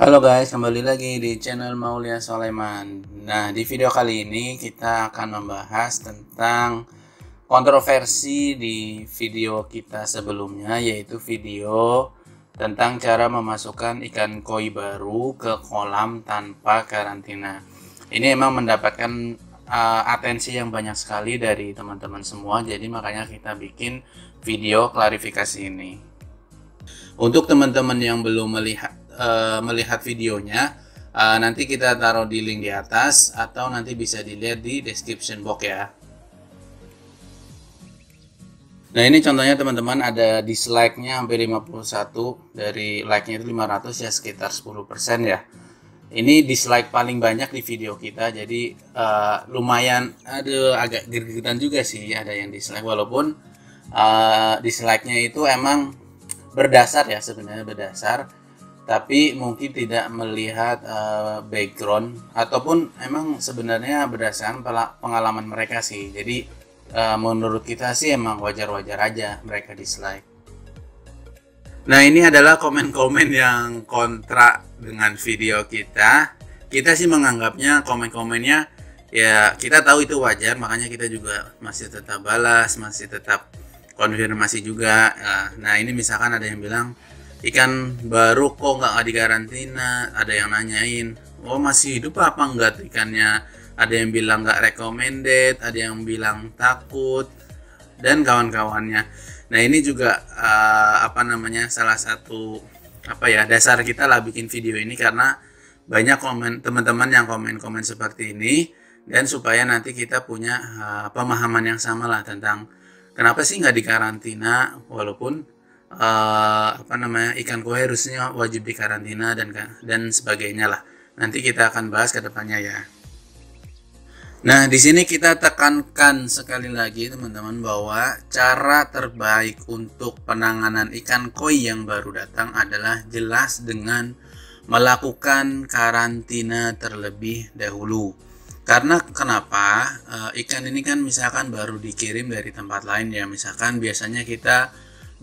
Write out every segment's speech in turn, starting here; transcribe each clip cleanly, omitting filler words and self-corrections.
Halo guys, kembali lagi di channel Maulia Soleman. Nah, di video kali ini kita akan membahas tentang kontroversi di video kita sebelumnya, yaitu video tentang cara memasukkan ikan koi baru ke kolam tanpa karantina. Ini emang mendapatkan atensi yang banyak sekali dari teman-teman semua, jadi makanya kita bikin video klarifikasi ini. Untuk teman-teman yang belum melihat videonya, nanti kita taruh di link di atas atau nanti bisa dilihat di description box ya. Nah, ini contohnya teman-teman, ada dislike-nya hampir 51, dari like-nya itu 500 ya, sekitar 10% ya. Ini dislike paling banyak di video kita, jadi lumayan agak gergetan juga sih ada yang dislike, walaupun dislike-nya itu emang berdasar ya, sebenarnya berdasar, tapi mungkin tidak melihat background ataupun emang sebenarnya berdasarkan pengalaman mereka sih. Jadi menurut kita sih emang wajar-wajar aja mereka dislike. Nah, ini adalah komen-komen yang kontra dengan video kita. Kita sih menganggapnya komen-komennya ya, kita tahu itu wajar, makanya kita juga masih tetap balas, masih tetap konfirmasi juga. Nah, ini misalkan ada yang bilang ikan baru kok nggak dikarantina, ada yang nanyain, oh masih hidup apa enggak ikannya, ada yang bilang nggak recommended, ada yang bilang takut, dan kawan-kawannya. Nah, ini juga salah satu dasar kita lah bikin video ini, karena banyak teman-teman yang komen seperti ini, dan supaya nanti kita punya pemahaman yang sama lah tentang kenapa sih nggak dikarantina, walaupun ikan koi harusnya wajib dikarantina dan sebagainya lah. Nanti kita akan bahas ke depannya ya. Nah, di sini kita tekankan sekali lagi teman-teman bahwa cara terbaik untuk penanganan ikan koi yang baru datang adalah jelas dengan melakukan karantina terlebih dahulu. Karena kenapa? Ikan ini kan misalkan baru dikirim dari tempat lain ya, misalkan biasanya kita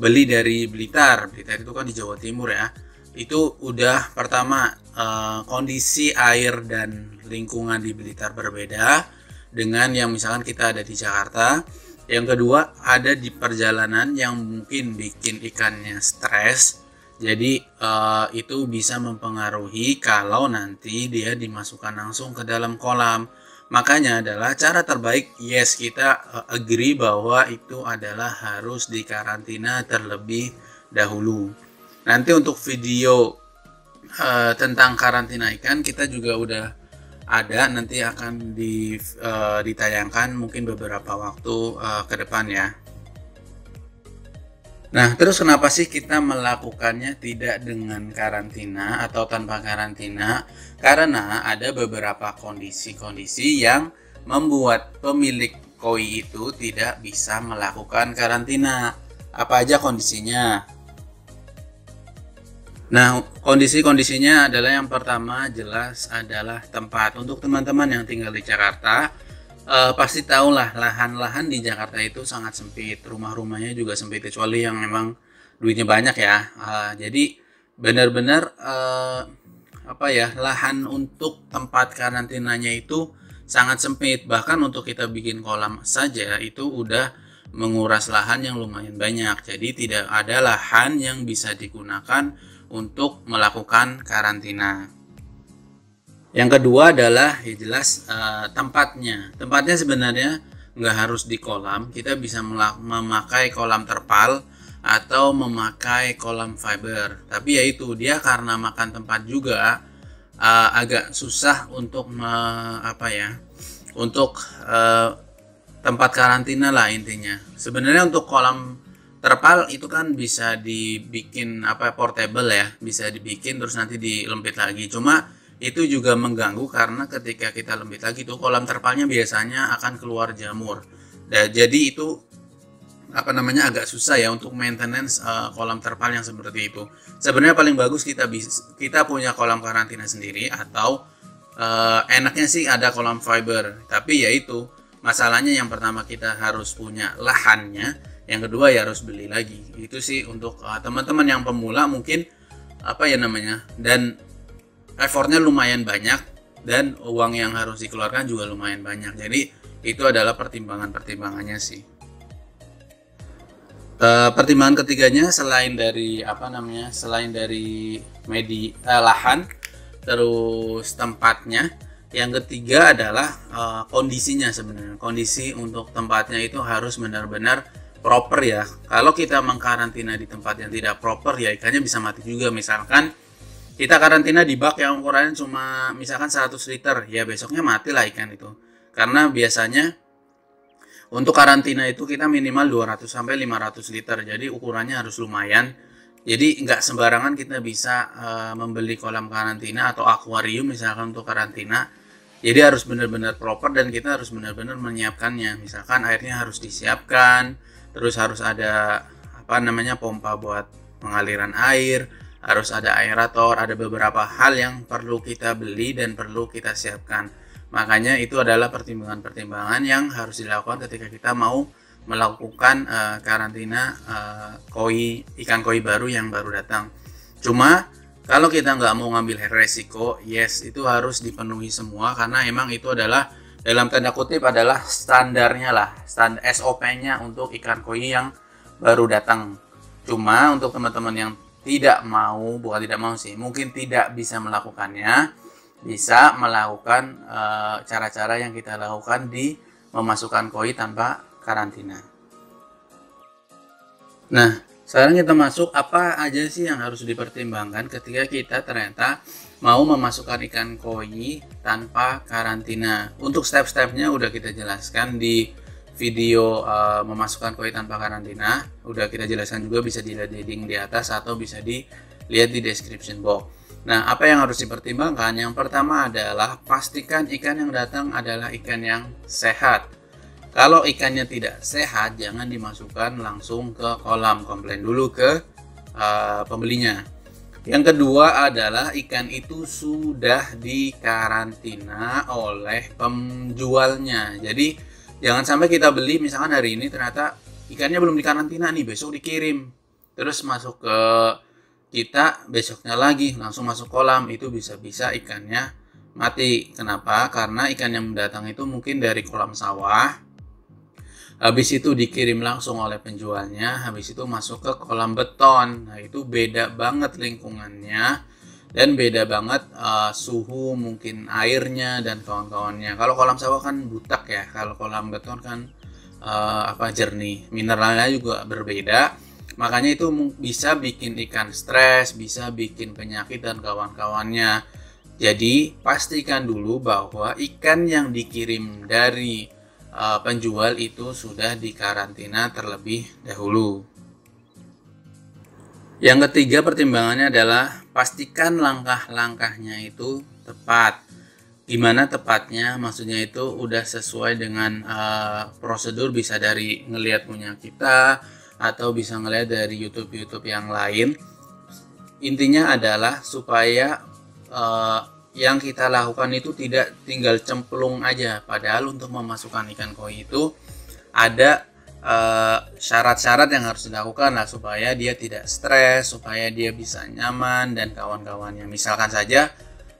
beli dari Blitar itu kan di Jawa Timur ya. Itu udah pertama kondisi air dan lingkungan di Blitar berbeda dengan yang misalkan kita ada di Jakarta. Yang kedua, ada di perjalanan yang mungkin bikin ikannya stres. Jadi itu bisa mempengaruhi kalau nanti dia dimasukkan langsung ke dalam kolam. Makanya adalah cara terbaik, yes, kita agree bahwa itu adalah harus dikarantina terlebih dahulu. Nanti untuk video tentang karantina ikan kita juga udah ada, nanti akan ditayangkan mungkin beberapa waktu ke depan ya. Nah, terus kenapa sih kita melakukannya tidak dengan karantina atau tanpa karantina? Karena ada beberapa kondisi-kondisi yang membuat pemilik koi itu tidak bisa melakukan karantina. Apa aja kondisinya? Nah, kondisi-kondisinya adalah yang pertama jelas adalah tempat. Untuk teman-teman yang tinggal di Jakarta, pasti tahulah lahan-lahan di Jakarta itu sangat sempit, rumah-rumahnya juga sempit, kecuali yang memang duitnya banyak ya. Jadi benar-benar lahan untuk tempat karantinanya itu sangat sempit. Bahkan untuk kita bikin kolam saja itu udah menguras lahan yang lumayan banyak. Jadi tidak ada lahan yang bisa digunakan untuk melakukan karantina. Yang kedua adalah ya jelas tempatnya. Tempatnya sebenarnya nggak harus di kolam. Kita bisa memakai kolam terpal atau memakai kolam fiber. Tapi ya itu, dia karena makan tempat juga agak susah untuk tempat karantina lah intinya. Sebenarnya untuk kolam terpal itu kan bisa dibikin portable ya, bisa dibikin terus nanti dilempit lagi. Cuma itu juga mengganggu karena ketika kita lempit lagi tuh kolam terpalnya biasanya akan keluar jamur. Nah, jadi itu agak susah ya untuk maintenance kolam terpal yang seperti itu. Sebenarnya paling bagus kita punya kolam karantina sendiri, atau enaknya sih ada kolam fiber. Tapi ya itu masalahnya, yang pertama kita harus punya lahannya, yang kedua ya harus beli lagi. Itu sih untuk teman-teman yang pemula mungkin dan effortnya lumayan banyak dan uang yang harus dikeluarkan juga lumayan banyak. Jadi itu adalah pertimbangannya sih. Pertimbangan ketiganya selain dari lahan, terus tempatnya, yang ketiga adalah kondisinya. Sebenarnya kondisi untuk tempatnya itu harus benar-benar proper ya. Kalau kita mengkarantina di tempat yang tidak proper ya ikannya bisa mati juga. Misalkan kita karantina di bak yang ukurannya cuma misalkan 100 liter, ya besoknya matilah ikan itu. Karena biasanya untuk karantina itu kita minimal 200 sampai 500 liter. Jadi ukurannya harus lumayan. Jadi nggak sembarangan kita bisa membeli kolam karantina atau akuarium misalkan untuk karantina. Jadi harus benar-benar proper dan kita harus benar-benar menyiapkannya. Misalkan airnya harus disiapkan, terus harus ada pompa buat pengaliran air, harus ada aerator, ada beberapa hal yang perlu kita beli dan perlu kita siapkan. Makanya itu adalah pertimbangan-pertimbangan yang harus dilakukan ketika kita mau melakukan karantina ikan koi baru yang baru datang. Cuma kalau kita nggak mau ngambil resiko, yes, itu harus dipenuhi semua karena emang itu adalah dalam tanda kutip adalah standarnya lah, standar SOP-nya untuk ikan koi yang baru datang. Cuma untuk teman-teman yang bukan tidak mau sih, mungkin tidak bisa melakukannya, bisa melakukan cara-cara yang kita lakukan di memasukkan koi tanpa karantina. Nah, sekarang kita masuk apa aja sih yang harus dipertimbangkan ketika kita ternyata mau memasukkan ikan koi tanpa karantina. Untuk step-stepnya udah kita jelaskan di video memasukkan koi tanpa karantina. Udah kita jelaskan juga, bisa dilihat di link di atas atau bisa dilihat di description box. Nah, apa yang harus dipertimbangkan? Yang pertama adalah pastikan ikan yang datang adalah ikan yang sehat. Kalau ikannya tidak sehat, jangan dimasukkan langsung ke kolam. Komplain dulu ke pembelinya. Yang kedua adalah ikan itu sudah dikarantina oleh penjualnya. Jadi, jangan sampai kita beli misalkan hari ini ternyata ikannya belum dikarantina nih, besok dikirim. Terus masuk ke kita besoknya lagi langsung masuk kolam, itu bisa-bisa ikannya mati. Kenapa? Karena ikan yang datang itu mungkin dari kolam sawah, habis itu dikirim langsung oleh penjualnya, habis itu masuk ke kolam beton. Nah, itu beda banget lingkungannya dan beda banget suhu, mungkin airnya dan kawan-kawannya. Kalau kolam sawah kan butak ya, kalau kolam beton kan jernih, mineralnya juga berbeda. Makanya itu bisa bikin ikan stres, bisa bikin penyakit dan kawan-kawannya. Jadi pastikan dulu bahwa ikan yang dikirim dari penjual itu sudah dikarantina terlebih dahulu. Yang ketiga pertimbangannya adalah pastikan langkah-langkahnya itu tepat. Gimana tepatnya? Maksudnya itu udah sesuai dengan prosedur, bisa dari ngelihat punya kita atau bisa ngelihat dari YouTube yang lain. Intinya adalah supaya yang kita lakukan itu tidak tinggal cemplung aja. Padahal untuk memasukkan ikan koi itu ada syarat-syarat yang harus dilakukan lah supaya dia tidak stres, supaya dia bisa nyaman dan kawan-kawannya. Misalkan saja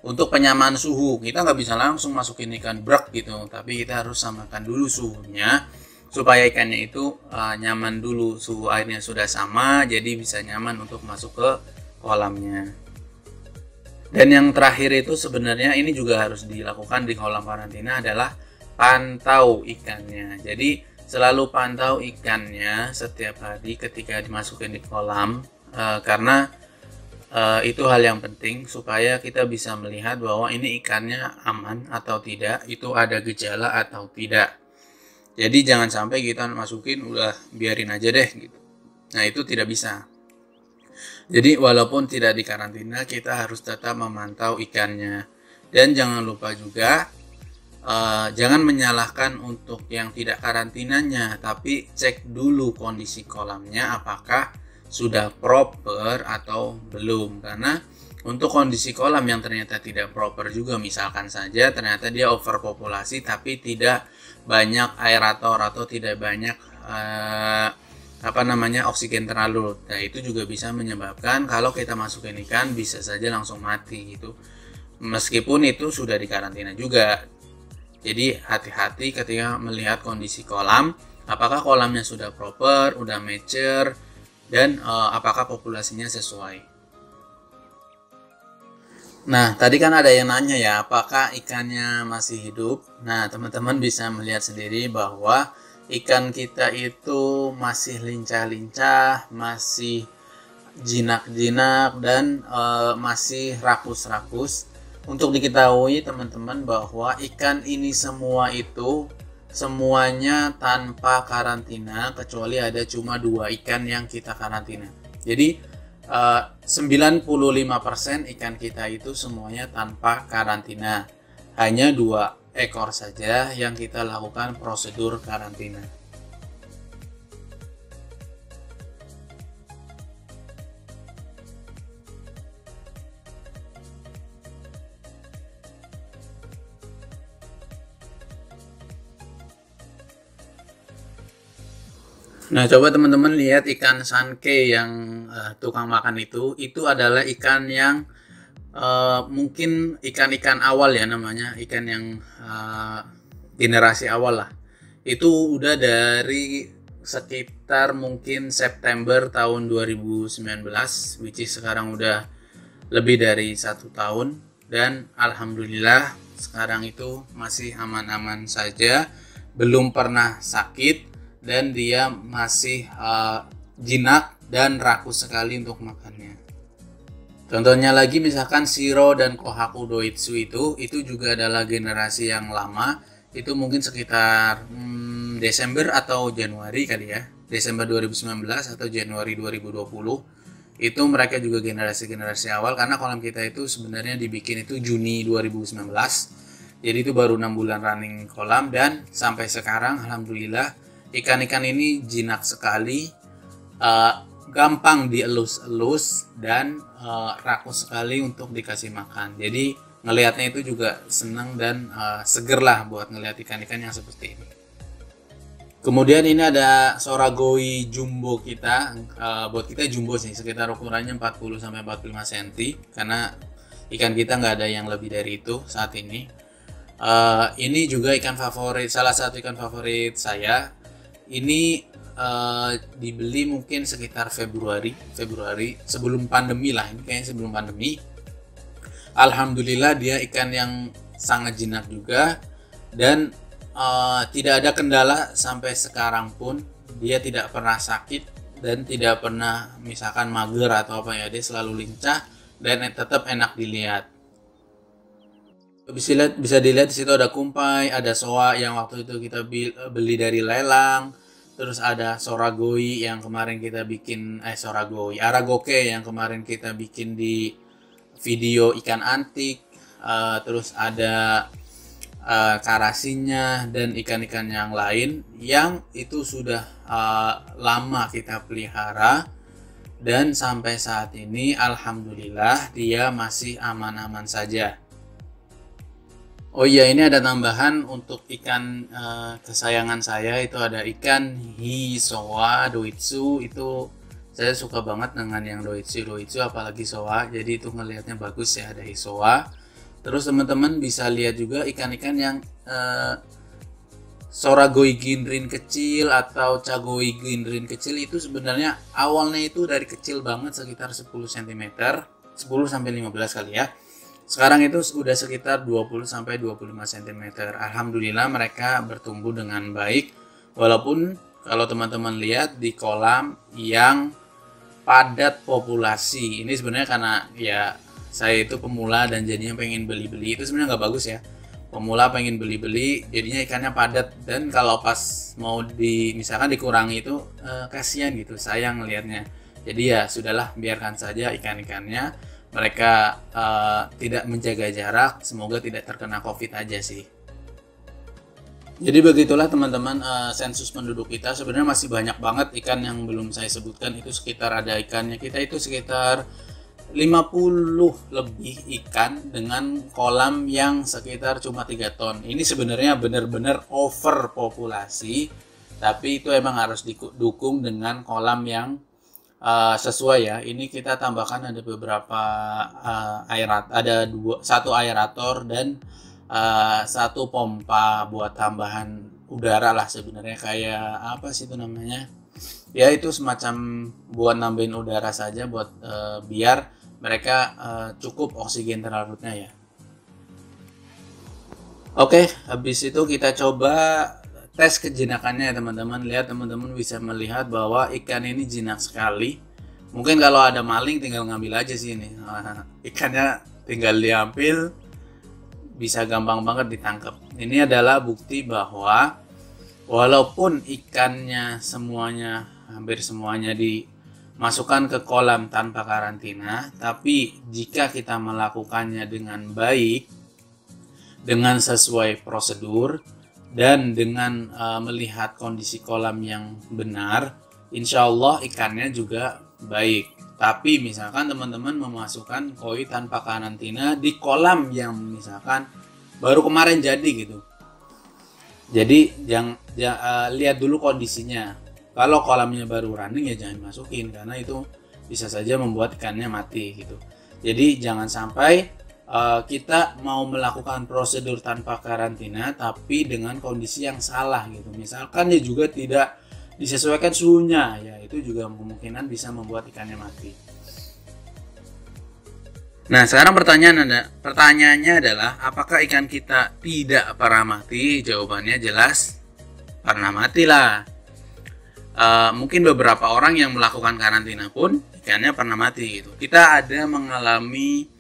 untuk penyamaan suhu, kita nggak bisa langsung masukin ikan brak gitu, tapi kita harus samakan dulu suhunya supaya ikannya itu nyaman dulu. Suhu airnya sudah sama, jadi bisa nyaman untuk masuk ke kolamnya. Dan yang terakhir itu sebenarnya ini juga harus dilakukan di kolam karantina adalah pantau ikannya. Jadi selalu pantau ikannya setiap hari ketika dimasukin di kolam, karena itu hal yang penting supaya kita bisa melihat bahwa ini ikannya aman atau tidak, itu ada gejala atau tidak. Jadi jangan sampai kita masukin udah biarin aja deh gitu. Nah, itu tidak bisa. Jadi walaupun tidak dikarantina, kita harus tetap memantau ikannya. Dan jangan lupa juga jangan menyalahkan untuk yang tidak karantinanya, tapi cek dulu kondisi kolamnya apakah sudah proper atau belum. Karena untuk kondisi kolam yang ternyata tidak proper juga, misalkan saja ternyata dia overpopulasi tapi tidak banyak aerator atau tidak banyak oksigen terlalu. Nah, itu juga bisa menyebabkan kalau kita masukin ikan bisa saja langsung mati gitu. meskipun itu sudah dikarantina juga. Jadi hati-hati ketika melihat kondisi kolam, apakah kolamnya sudah proper, udah mature, dan apakah populasinya sesuai. Nah, tadi kan ada yang nanya ya, apakah ikannya masih hidup? Nah, teman-teman bisa melihat sendiri bahwa ikan kita itu masih lincah-lincah, masih jinak-jinak, dan masih rakus-rakus. Untuk diketahui teman-teman bahwa ikan ini semua itu semuanya tanpa karantina, kecuali ada cuma 2 ikan yang kita karantina. Jadi 95% ikan kita itu semuanya tanpa karantina. Hanya 2 ekor saja yang kita lakukan prosedur karantina. Nah, coba teman-teman lihat ikan sanke yang tukang makan itu adalah ikan yang mungkin ikan-ikan awal ya namanya, ikan yang generasi awal lah. Itu udah dari sekitar mungkin September tahun 2019, which is sekarang udah lebih dari 1 tahun, dan alhamdulillah sekarang itu masih aman-aman saja, belum pernah sakit, dan dia masih jinak dan rakus sekali untuk makannya. Contohnya lagi misalkan Shiro dan Kohaku Doitsu itu juga adalah generasi yang lama, itu mungkin sekitar Desember atau Januari kali ya, Desember 2019 atau Januari 2020. Itu mereka juga generasi-generasi awal, karena kolam kita itu sebenarnya dibikin itu Juni 2019. Jadi itu baru 6 bulan running kolam, dan sampai sekarang alhamdulillah ikan-ikan ini jinak sekali, gampang dielus-elus, dan rakus sekali untuk dikasih makan. Jadi ngelihatnya itu juga senang dan seger lah buat ngelihat ikan-ikan yang seperti ini. Kemudian ini ada Soragoi jumbo kita. Buat kita jumbo sih, sekitar ukurannya 40-45 cm, karena ikan kita nggak ada yang lebih dari itu saat ini. Ini juga ikan favorit, salah satu ikan favorit saya. Ini dibeli mungkin sekitar Februari sebelum pandemi lah, ini kayaknya sebelum pandemi. Alhamdulillah dia ikan yang sangat jinak juga, dan tidak ada kendala sampai sekarang pun. Dia tidak pernah sakit dan tidak pernah misalkan mager atau apa ya, dia selalu lincah dan tetap enak dilihat. Bisa dilihat di situ ada kumpai, ada soa yang waktu itu kita beli dari lelang, terus ada soragoi yang kemarin kita bikin, aragoke yang kemarin kita bikin di video ikan antik, terus ada karasinya dan ikan-ikan yang lain yang itu sudah lama kita pelihara, dan sampai saat ini alhamdulillah dia masih aman-aman saja. Oh iya, ini ada tambahan untuk ikan kesayangan saya, itu ada ikan Hisowa Doitsu. Itu saya suka banget dengan yang Doitsu apalagi Sowa, jadi itu ngelihatnya bagus ya, ada Hisowa. Terus teman-teman bisa lihat juga ikan-ikan yang Soragoi Ginrin kecil atau Chagoi Ginrin kecil. Itu sebenarnya awalnya itu dari kecil banget, sekitar 10 cm, 10-15 kali ya. Sekarang itu sudah sekitar 20-25 cm. Alhamdulillah mereka bertumbuh dengan baik. Walaupun kalau teman-teman lihat di kolam yang padat populasi. Ini sebenarnya karena ya saya itu pemula dan jadinya pengen beli-beli. Itu sebenarnya nggak bagus ya. Pemula pengen beli-beli jadinya ikannya padat. Dan kalau pas mau misalkan dikurangi itu kasihan gitu. Sayang ngelihatnya. Jadi ya sudahlah, biarkan saja ikan-ikannya. Mereka tidak menjaga jarak, semoga tidak terkena COVID aja sih. Jadi begitulah teman-teman, sensus penduduk kita. Sebenarnya masih banyak banget ikan yang belum saya sebutkan. Itu sekitar ada ikannya kita itu sekitar 50 lebih ikan dengan kolam yang sekitar cuma 3 ton. Ini sebenarnya benar-benar overpopulasi, tapi itu emang harus didukung dengan kolam yang sesuai ya. Ini kita tambahkan ada beberapa satu aerator dan satu pompa buat tambahan udara lah sebenarnya, kayak apa sih itu namanya? Ya itu semacam buat nambahin udara saja buat biar mereka cukup oksigen terlarutnya ya. Oke, habis itu kita coba tes kejinakannya ya teman-teman. Lihat, teman-teman bisa melihat bahwa ikan ini jinak sekali. Mungkin kalau ada maling tinggal ngambil aja sih ini. Ikannya tinggal diambil, bisa gampang banget ditangkap. Ini adalah bukti bahwa walaupun ikannya semuanya, hampir semuanya dimasukkan ke kolam tanpa karantina, tapi jika kita melakukannya dengan baik, dengan sesuai prosedur, dan dengan melihat kondisi kolam yang benar, insya Allah ikannya juga baik. Tapi misalkan teman-teman memasukkan koi tanpa karantina di kolam yang misalkan baru kemarin jadi gitu, jadi lihat dulu kondisinya. Kalau kolamnya baru running ya jangan masukin, karena itu bisa saja membuat ikannya mati gitu. Jadi jangan sampai kita mau melakukan prosedur tanpa karantina tapi dengan kondisi yang salah gitu. Misalkan ya juga tidak disesuaikan suhunya, ya itu juga kemungkinan bisa membuat ikannya mati. Nah, sekarang pertanyaannya adalah apakah ikan kita tidak pernah mati? Jawabannya jelas pernah mati lah. Mungkin beberapa orang yang melakukan karantina pun ikannya pernah mati gitu. Kita ada mengalami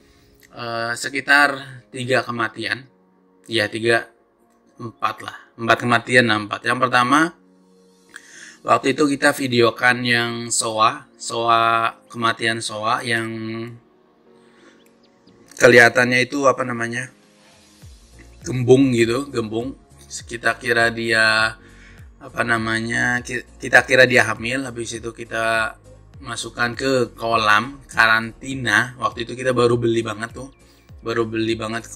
sekitar 3 kematian, ya 4 kematian. Yang pertama, waktu itu kita videokan yang kematian soa yang kelihatannya itu apa namanya, gembung gitu, gembung. Kita kira dia kita kira dia hamil. Habis itu kita masukkan ke kolam karantina. Waktu itu kita baru beli banget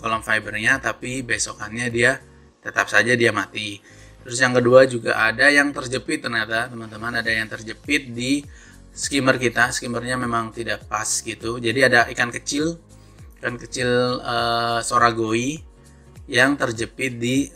kolam fibernya, tapi besokannya dia tetap saja dia mati. Terus yang kedua juga ada yang terjepit, ternyata teman-teman ada yang terjepit di skimmer kita. Skimmernya memang tidak pas gitu, jadi ada ikan kecil soragoi yang terjepit di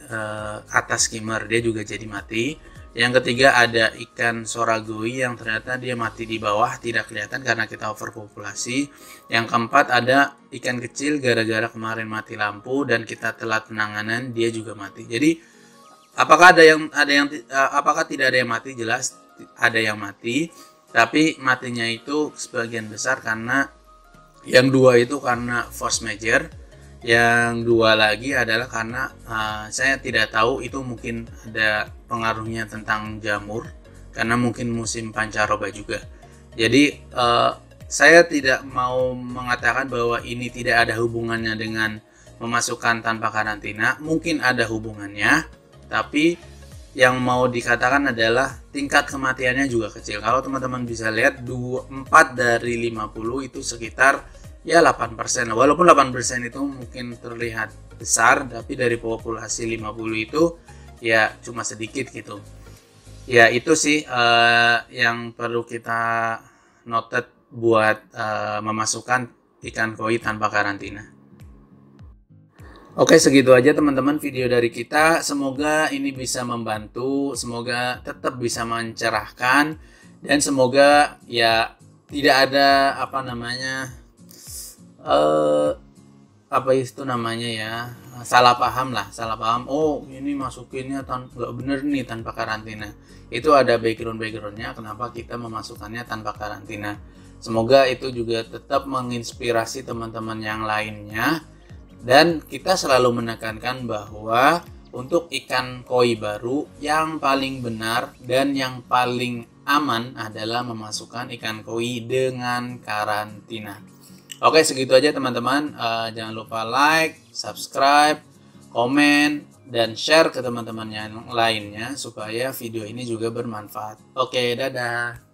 atas skimmer, dia juga jadi mati. Yang ketiga ada ikan soragoi yang ternyata dia mati di bawah, tidak kelihatan karena kita overpopulasi. Yang keempat ada ikan kecil gara-gara kemarin mati lampu dan kita telat penanganan, dia juga mati. Jadi apakah tidak ada yang mati? Jelas ada yang mati, tapi matinya itu sebagian besar karena yang 2 itu karena force majeure. Yang 2 lagi adalah karena saya tidak tahu, itu mungkin ada pengaruhnya tentang jamur, karena mungkin musim pancaroba juga. Jadi saya tidak mau mengatakan bahwa ini tidak ada hubungannya dengan memasukkan tanpa karantina. Mungkin ada hubungannya, tapi yang mau dikatakan adalah tingkat kematiannya juga kecil. Kalau teman-teman bisa lihat 4 dari 50 itu sekitar ya 8%. Walaupun 8% itu mungkin terlihat besar, tapi dari populasi 50 itu ya cuma sedikit gitu. Ya itu sih yang perlu kita noted buat memasukkan ikan koi tanpa karantina. Oke, segitu aja teman-teman video dari kita. Semoga ini bisa membantu, semoga tetap bisa mencerahkan, dan semoga ya tidak ada salah paham. Oh ini masukinnya nggak bener nih tanpa karantina. Itu ada backgroundnya kenapa kita memasukkannya tanpa karantina. Semoga itu juga tetap menginspirasi teman-teman yang lainnya, dan kita selalu menekankan bahwa untuk ikan koi baru yang paling benar dan yang paling aman adalah memasukkan ikan koi dengan karantina. Oke, segitu aja teman-teman. Jangan lupa like, subscribe, komen, dan share ke teman-teman yang lainnya supaya video ini juga bermanfaat. Oke, dadah.